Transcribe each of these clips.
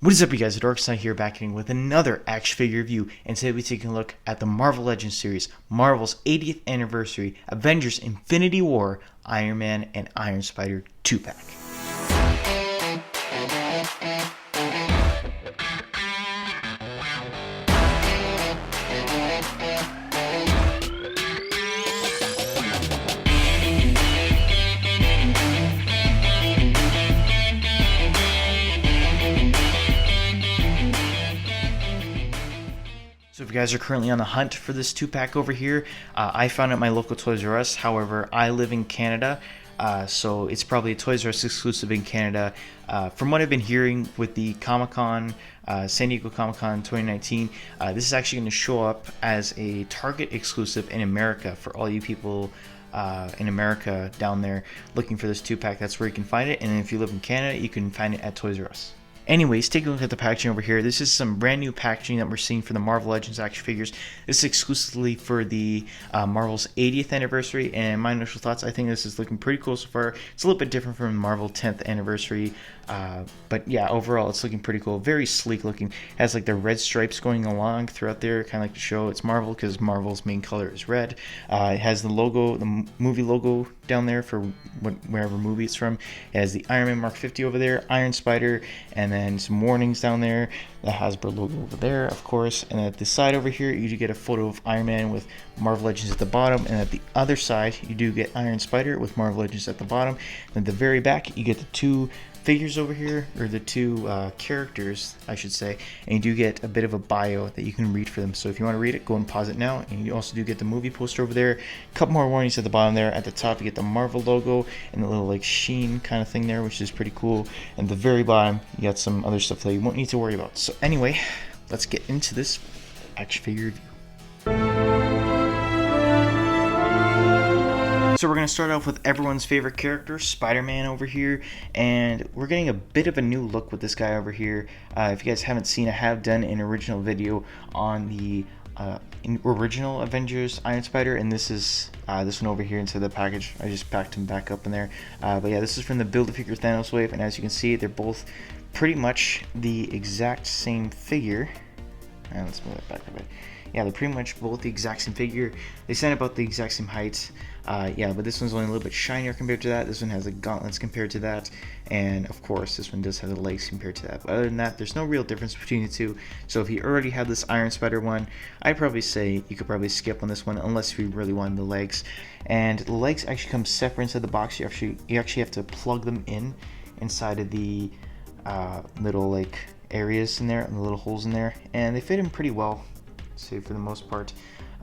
What is up, you guys? Dorkside here, back in with another action figure review, and today we're taking a look at the Marvel Legends series, Marvel's 80th anniversary, Avengers: Infinity War, Iron Man and Iron Spider 2-pack. So if you guys are currently on the hunt for this 2-pack over here, I found it at my local Toys R Us. However, I live in Canada, so it's probably a Toys R Us exclusive in Canada. From what I've been hearing with the Comic-Con, San Diego Comic-Con 2019, this is actually going to show up as a Target exclusive in America for all you people in America down there looking for this 2-pack. That's where you can find it, and if you live in Canada, you can find it at Toys R Us. Anyways, take a look at the packaging over here. This is some brand new packaging that we're seeing for the Marvel Legends action figures. This is exclusively for the Marvel's 80th anniversary, and my initial thoughts, I think this is looking pretty cool so far. It's a little bit different from Marvel 10th anniversary, but yeah, overall it's looking pretty cool. Very sleek looking. It has like the red stripes going along throughout there, kind of like to show it's Marvel because Marvel's main color is red. It has the logo, the movie logo down there for wherever movie it's from. It has the Iron Man Mark 50 over there, Iron Spider, and then some warnings down there, the Hasbro logo over there, of course, and at the side over here you do get a photo of Iron Man with Marvel Legends at the bottom, and at the other side you do get Iron Spider with Marvel Legends at the bottom, and at the very back you get the two figures over here, or the two characters I should say, and you do get a bit of a bio that you can read for them. So if you want to read it, go and pause it now. And you also do get the movie poster over there, a couple more warnings at the bottom there. At the top you get the Marvel logo and the little like sheen kind of thing there, which is pretty cool, and at the very bottom you got some other stuff that you won't need to worry about. So anyway, let's get into this action figure review. So we're going to start off with everyone's favorite character, Spider-Man over here, and we're getting a bit of a new look with this guy over here. If you guys haven't seen, I have done an original video on the original Avengers Iron Spider, and this is this one over here inside the package. I just packed him back up in there. But yeah, this is from the Build-A-Figure Thanos wave, and as you can see, they're both pretty much the exact same figure. Let's move that back a bit. Yeah, they're pretty much both the exact same figure. They stand about the exact same height. Yeah, but this one's only a little bit shinier compared to that. This one has the gauntlets compared to that. And of course, this one does have the legs compared to that. But other than that, there's no real difference between the two. So if you already have this Iron Spider one, I'd probably say you could probably skip on this one unless you really wanted the legs. And the legs actually come separate inside the box. You actually have to plug them in inside of the little like areas in there and the little holes in there, and they fit in pretty well, say for the most part.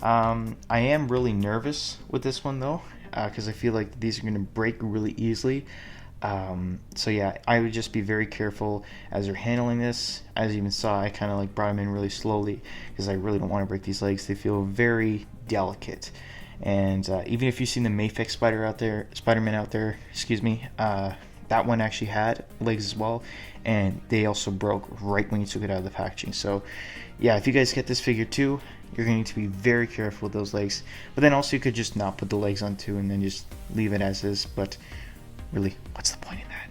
I am really nervous with this one though, because I feel like these are going to break really easily. So yeah, I would just be very careful as you're handling this. As you even saw, I kind of like brought them in really slowly because I really don't want to break these legs. They feel very delicate. And even if you've seen the Mayfix Spider-Man out there, excuse me, that one actually had legs as well, and they also broke right when you took it out of the packaging. So yeah, if you guys get this figure too, you're going to need to be very careful with those legs. But then also you could just not put the legs on too and then just leave it as is, but really, what's the point in that?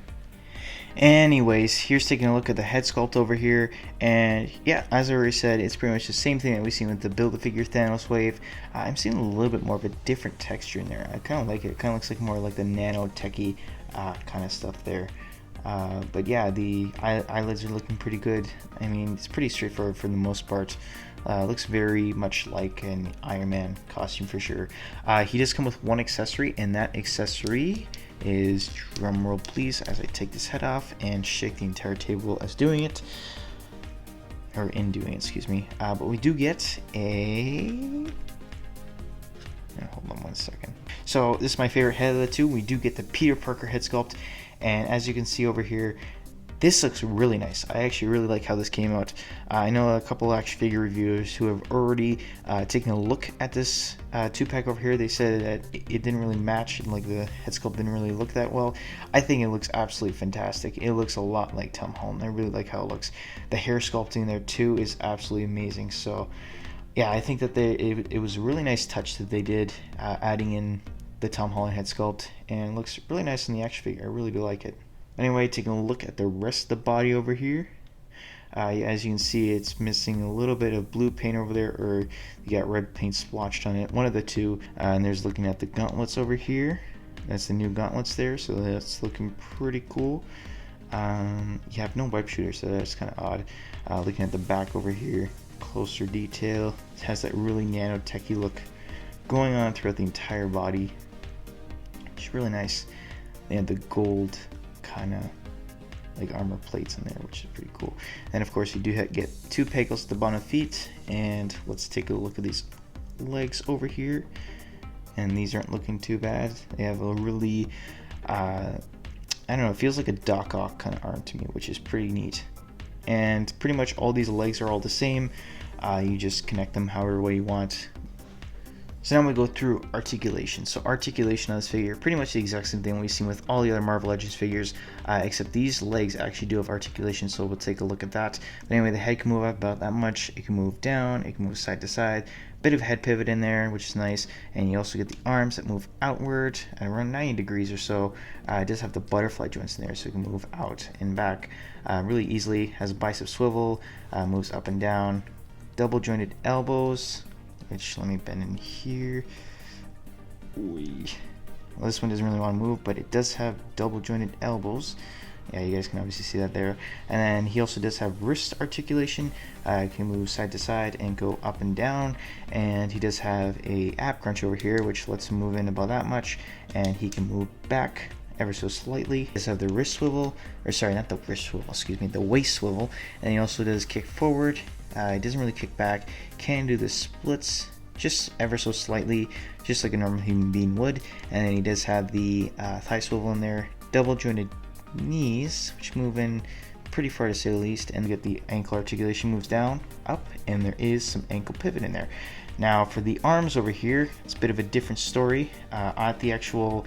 Anyways, here's taking a look at the head sculpt over here, and yeah, as I already said, it's pretty much the same thing that we've seen with the Build-A-Figure Thanos wave. I'm seeing a little bit more of a different texture in there. I kind of like it. It kind of looks like more like the nanotechy kind of stuff there. But yeah, the eyelids are looking pretty good. I mean, it's pretty straightforward for the most part. Looks very much like an Iron Man costume for sure. He does come with one accessory, and that accessory is, drumroll please, as I take this head off and shake the entire table as doing it, or in doing it, excuse me. But we do get a... Hold on one second. So this is my favorite head of the two. We do get the Peter Parker head sculpt, and as you can see over here, this looks really nice. I actually really like how this came out. I know a couple action figure reviewers who have already taken a look at this 2-pack over here. They said that it didn't really match, and like the head sculpt didn't really look that well. I think it looks absolutely fantastic. It looks a lot like Tom Holland. I really like how it looks. The hair sculpting there too is absolutely amazing. So yeah, I think that it was a really nice touch that they did, adding in the Tom Holland head sculpt, and it looks really nice in the action figure. I really do like it. Anyway, taking a look at the rest of the body over here, As you can see, it's missing a little bit of blue paint over there, or you got red paint splotched on it, one of the two. And there's looking at the gauntlets over here. That's the new gauntlets there, so that's looking pretty cool. You have no wipe shooter, so that's kind of odd. Looking at the back over here, closer detail. It has that really nanotechy look going on throughout the entire body. It's really nice. They have the gold kind of like armor plates in there, which is pretty cool. And of course, you do get 2 pegels at the bottom of feet. And let's take a look at these legs over here. And these aren't looking too bad. They have a really I don't know, it feels like a Doc Ock kind of arm to me, which is pretty neat. And pretty much all these legs are all the same. You just connect them however way you want. So now we go through articulation. So articulation on this figure, pretty much the exact same thing we've seen with all the other Marvel Legends figures, except these legs actually do have articulation, so we'll take a look at that. But anyway, the head can move up about that much. It can move down, it can move side to side. Bit of head pivot in there, which is nice. And you also get the arms that move outward at around 90 degrees or so. It does have the butterfly joints in there, so it can move out and back really easily. Has a bicep swivel, moves up and down. Double jointed elbows, which, let me bend in here. Well, this one doesn't really want to move, but it does have double jointed elbows. Yeah, you guys can obviously see that there. And then he also does have wrist articulation. Can move side to side and go up and down. And he does have a ab crunch over here, which lets him move in about that much. And he can move back ever so slightly. He does have the wrist swivel, or sorry, not the wrist swivel, excuse me, the waist swivel. And he also does kick forward. He doesn't really kick back. Can do the splits just ever so slightly, just like a normal human being would. And then he does have the thigh swivel in there. Double jointed knees, which move in pretty far to say the least, and get the ankle articulation moves down, up, and there is some ankle pivot in there. Now for the arms over here, it's a bit of a different story. At the actual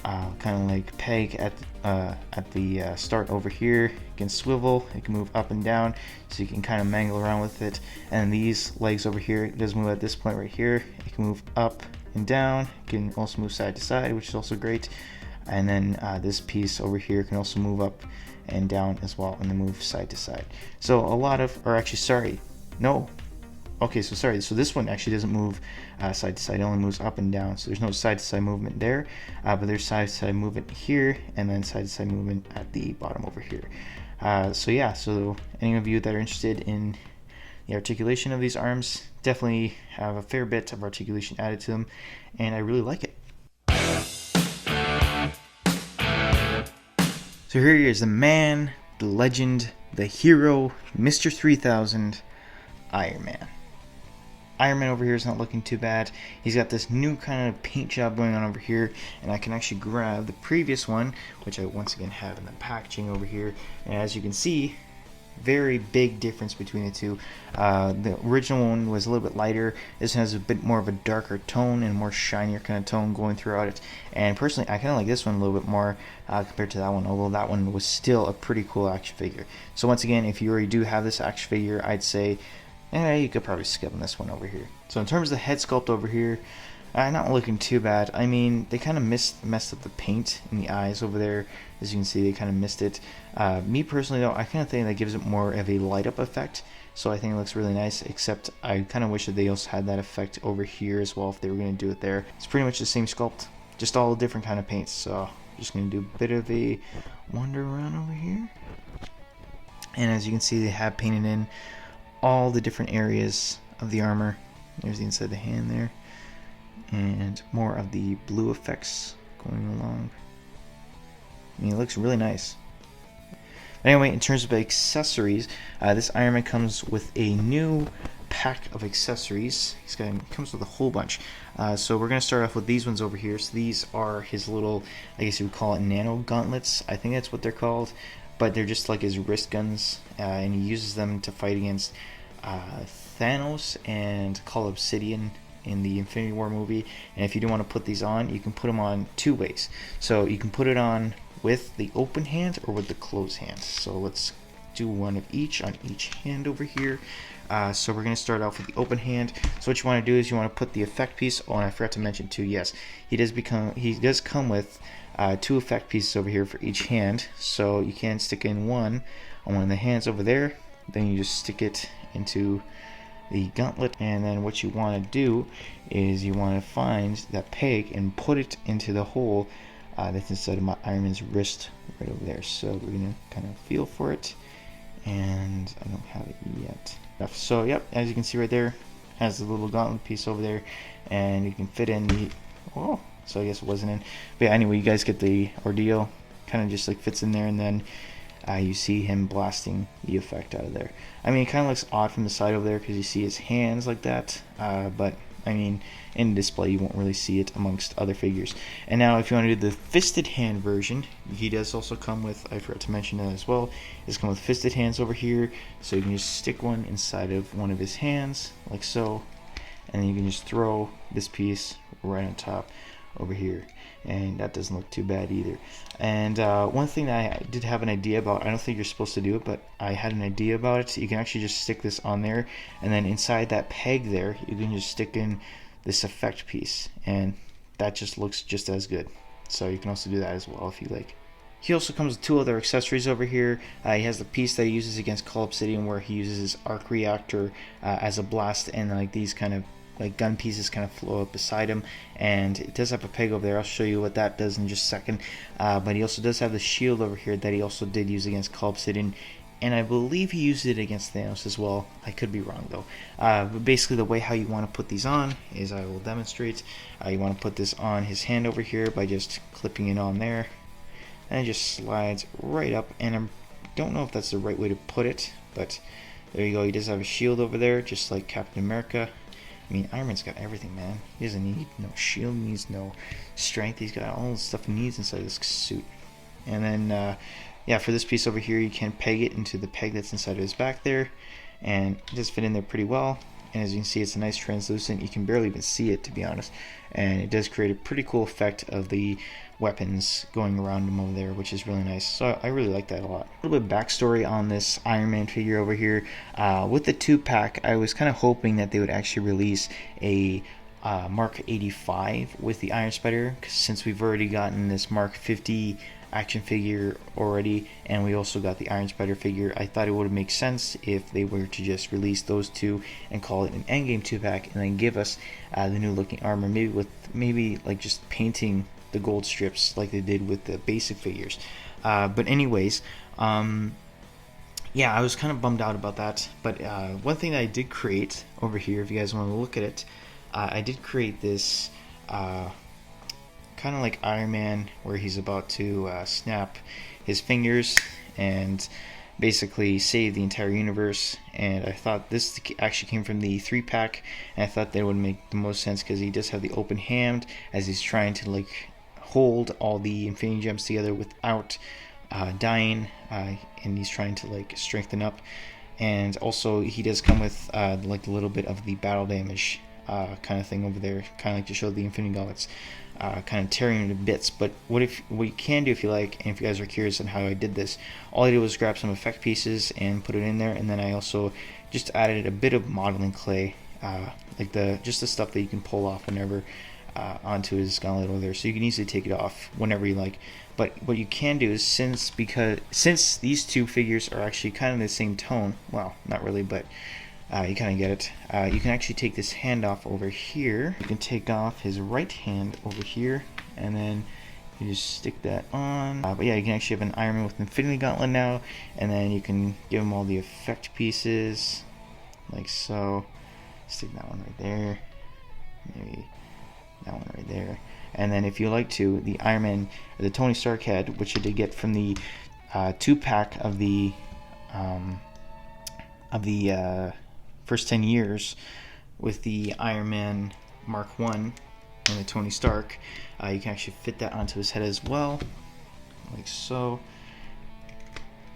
kind of like peg at the start over here, it can swivel, it can move up and down, so you can kind of mangle around with it. And these legs over here, it does move at this point right here. It can move up and down, it can also move side to side, which is also great. And then this piece over here can also move up and down as well, and then move side to side. So a lot of, or actually, sorry, no. Okay, so sorry, so this one actually doesn't move side to side, it only moves up and down. So there's no side to side movement there, but there's side to side movement here, and then side to side movement at the bottom over here. So yeah, so any of you that are interested in the articulation of these arms, definitely have a fair bit of articulation added to them, and I really like it. So here he is, the man, the legend, the hero, Mr. 3000, Iron Man. Iron Man over here is not looking too bad. He's got this new kind of paint job going on over here, and I can actually grab the previous one, which I once again have in the packaging over here. And as you can see, very big difference between the two. The original one was a little bit lighter. This one has a bit more of a darker tone and more shinier kind of tone going throughout it. And personally, I kind of like this one a little bit more compared to that one, although that one was still a pretty cool action figure. So once again, if you already do have this action figure, I'd say you could probably skip on this one over here. So in terms of the head sculpt over here, not looking too bad. I mean, they kind of messed up the paint in the eyes over there. As you can see, they kind of missed it. Me personally, though, I kind of think that gives it more of a light up effect. So I think it looks really nice, except I kind of wish that they also had that effect over here as well if they were going to do it there. It's pretty much the same sculpt, just all different kind of paints. So I'm just going to do a bit of a wander around over here. And as you can see, they have painted in all the different areas of the armor. There's the inside of the hand there. And more of the blue effects going along. I mean, it looks really nice. Anyway, in terms of accessories, this Iron Man comes with a new pack of accessories. Comes with a whole bunch. So we're going to start off with these ones over here. So these are his little, I guess you would call it nano gauntlets. I think that's what they're called. But they're just like his wrist guns. And he uses them to fight against Thanos and Call Obsidian in the Infinity War movie. And if you do want to put these on, you can put them on two ways. So you can put it on with the open hand or with the closed hand. So let's do one of each on each hand over here. So we're going to start off with the open hand. So what you want to do is you want to put the effect piece. Oh, and I forgot to mention too, yes, he does come with two effect pieces over here for each hand. So you can stick in one on one of the hands over there. then you just stick it into the gauntlet, and then what you want to do is you want to find that peg and put it into the hole that's inside of my Ironman's wrist right over there. So we're gonna kind of feel for it, and I don't have it yet. So yep, as you can see right there, has the little gauntlet piece over there, and you can fit in the so I guess it wasn't in, but yeah, anyway, you guys get the ordeal. Kind of just like fits in there, and then you see him blasting the effect out of there. I mean, it kind of looks odd from the side over there because you see his hands like that, but I mean, in display you won't really see it amongst other figures. And now if you want to do the fisted hand version, he does also come with, I forgot to mention that as well, it's come with fisted hands over here, so you can just stick one inside of one of his hands like so, and then you can just throw this piece right on top over here, and that doesn't look too bad either. And one thing that I did have an idea about, I don't think you're supposed to do it, but I had an idea about it. You can actually just stick this on there, and then inside that peg there you can just stick in this effect piece, and that just looks just as good. So you can also do that as well if you like. He also comes with two other accessories over here. He has the piece that he uses against Call Obsidian, where he uses his arc reactor as a blast, and like these kind of like gun pieces kind of flow up beside him, and it does have a peg over there. I'll show you what that does in just a second. But he also does have the shield over here that he also did use against Call Obsidian, and I believe he used it against Thanos as well. I could be wrong though. But basically the way how you want to put these on is, I will demonstrate. You want to put this on his hand over here by just clipping it on there, and it just slides right up, and I don't know if that's the right way to put it, but there you go. He does have a shield over there, just like Captain America. I mean, Iron Man's got everything, man. He doesn't need no shield, he needs no strength. He's got all the stuff he needs inside this suit. And then, yeah, for this piece over here, you can peg it into the peg that's inside of his back there, and it does fit in there pretty well. And as you can see, it's a nice translucent. You can barely even see it, to be honest. And it does create a pretty cool effect of the weapons going around him over there, which is really nice. So I really like that a lot. A little bit of backstory on this Iron Man figure over here. With the 2-pack, I was kind of hoping that they would actually release a Mark 85 with the Iron Spider, since we've already gotten this Mark 50 action figure already, and we also got the Iron Spider figure. I thought it would make sense if they were to just release those two and call it an Endgame 2-pack, and then give us the new looking armor, maybe like just painting the gold strips like they did with the basic figures. But anyways, yeah, I was kind of bummed out about that. But one thing that I did create over here, if you guys want to look at it, I did create this kind of like Iron Man, where he's about to snap his fingers and basically save the entire universe. And I thought this actually came from the 3-pack, and I thought that would make the most sense because he does have the open hand as he's trying to like hold all the Infinity Gems together without dying, and he's trying to like strengthen up. And also he does come with like a little bit of the battle damage kind of thing over there, kind of like to show the Infinity Gauntlets kind of tearing into bits. But what you can do if you like, and if you guys are curious on how I did this, all I did was grab some effect pieces and put it in there, and then I also just added a bit of modeling clay, like just the stuff that you can pull off whenever onto his gauntlet over there, so you can easily take it off whenever you like. But what you can do is, since these two figures are actually kind of the same tone, well, not really, but you kind of get it. You can actually take this hand off over here. You can take off his right hand over here, and then you just stick that on. But yeah, you can actually have an Iron Man with Infinity Gauntlet now, and then you can give him all the effect pieces, like so. Stick that one right there. Maybe that one right there. And then if you like to, the Iron Man, or the Tony Stark head, which you did get from the 2-pack of the first 10 years with the Iron Man Mark 1 and the Tony Stark, you can actually fit that onto his head as well, like so.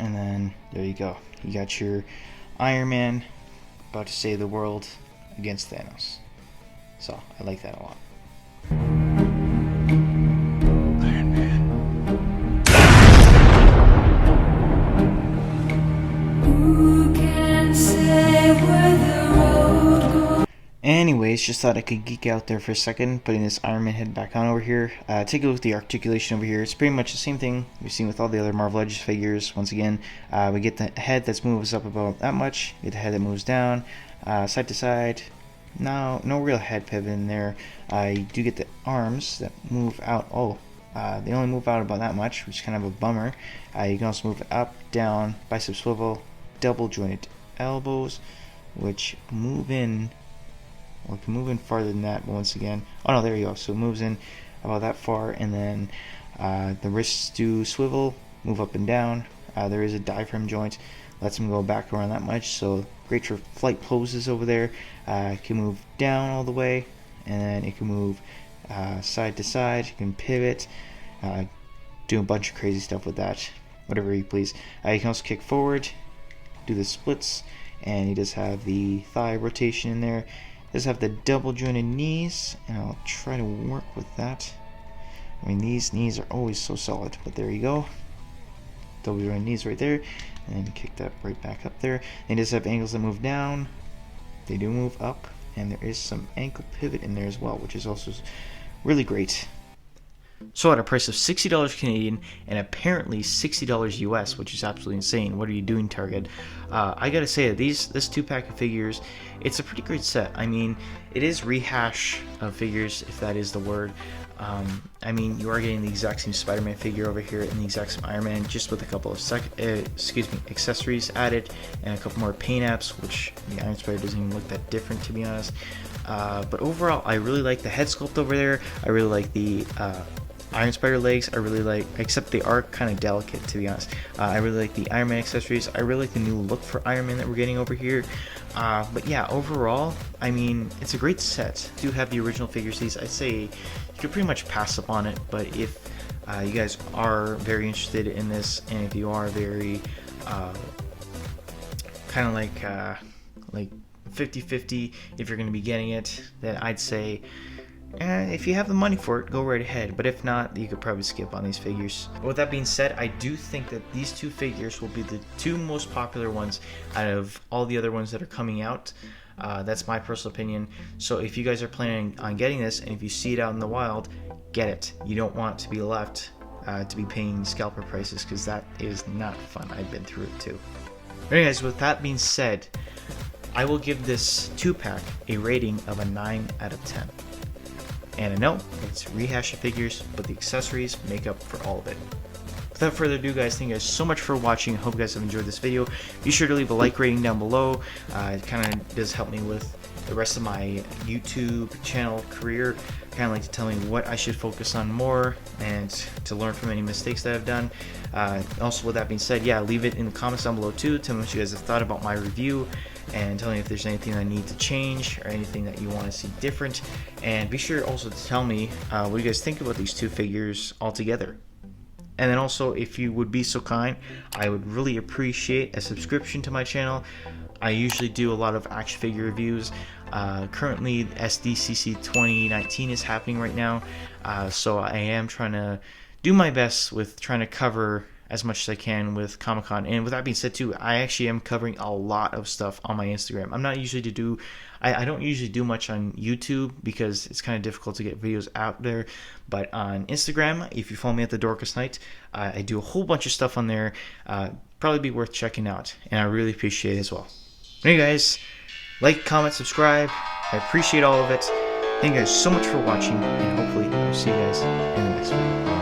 And then there you go, you got your Iron Man about to save the world against Thanos. So I like that a lot. Anyways, just thought I could geek out there for a second, putting this Iron Man head back on over here. Take a look at the articulation over here. It's pretty much the same thing we've seen with all the other Marvel Legends figures. Once again, we get the head that moves up about that much, we get the head that moves down, side to side. No real head pivot in there. You do get the arms that move out. They only move out about that much, which is kind of a bummer. You can also move up, down, bicep swivel, double jointed elbows, which move in. Well, it can move in farther than that, but once again, oh no, there you go. So it moves in about that far, and then the wrists do swivel, move up and down. There is a diaphragm joint, lets them go back around that much, so great for flight poses over there. It can move down all the way, and then it can move side to side. You can pivot, do a bunch of crazy stuff with that, whatever you please. You can also kick forward, do the splits, and he does have the thigh rotation in there. Does have the double jointed knees, and I'll try to work with that. I mean, these knees are always so solid, but there you go. Double jointed knees right there, and kick that right back up there. They just have ankles that move down. They do move up, and there is some ankle pivot in there as well, which is also really great. So at a price of $60 Canadian and apparently $60 US, which is absolutely insane. What are you doing, Target? I gotta say that this 2-pack of figures, it's a pretty great set. I mean, it is rehash of figures, if that is the word. I mean, you are getting the exact same Spider-Man figure over here and the exact same Iron Man, just with a couple of accessories added and a couple more paint apps, which the Iron Spider doesn't even look that different, to be honest. But overall, I really like the head sculpt over there. I really like the Iron Spider legs. I really like, except they are kind of delicate, to be honest. I really like the Iron Man accessories. I really like the new look for Iron Man that we're getting over here. But yeah, overall, I mean, it's a great set. I do have the original figure series. I'd say you could pretty much pass up on it, but if you guys are very interested in this, and if you are very kind of like 50-50 if you're going to be getting it, then I'd say if you have the money for it, go right ahead. But if not, you could probably skip on these figures. But with that being said, I do think that these two figures will be the two most popular ones out of all the other ones that are coming out. That's my personal opinion. So if you guys are planning on getting this, and if you see it out in the wild, get it. You don't want to be left to be paying scalper prices, because that is not fun. I've been through it too. But anyways, with that being said, I will give this 2-pack a rating of a 9 out of 10. And I know it's rehash of figures, but the accessories make up for all of it. Without further ado, guys, thank you guys so much for watching. I hope you guys have enjoyed this video. Be sure to leave a like rating down below. It kind of does help me with the rest of my YouTube channel career. Kind of like to tell me what I should focus on more, and to learn from any mistakes that I've done. Also, with that being said, yeah, leave it in the comments down below too. Tell me what you guys have thought about my review, and tell me if there's anything I need to change or anything that you want to see different. And be sure also to tell me what you guys think about these two figures altogether. And then also, if you would be so kind, I would really appreciate a subscription to my channel. I usually do a lot of action figure reviews. Currently, SDCC 2019 is happening right now, so I am trying to do my best with trying to cover as much as I can with Comic-Con. And with that being said too, I actually am covering a lot of stuff on my Instagram. I'm not usually I don't usually do much on YouTube because it's kind of difficult to get videos out there. But on Instagram, if you follow me at The Dorcas Knight, I do a whole bunch of stuff on there. Probably be worth checking out, and I really appreciate it as well. Hey guys, like, comment, subscribe. I appreciate all of it. Thank you guys so much for watching, and hopefully I'll see you guys in the next video.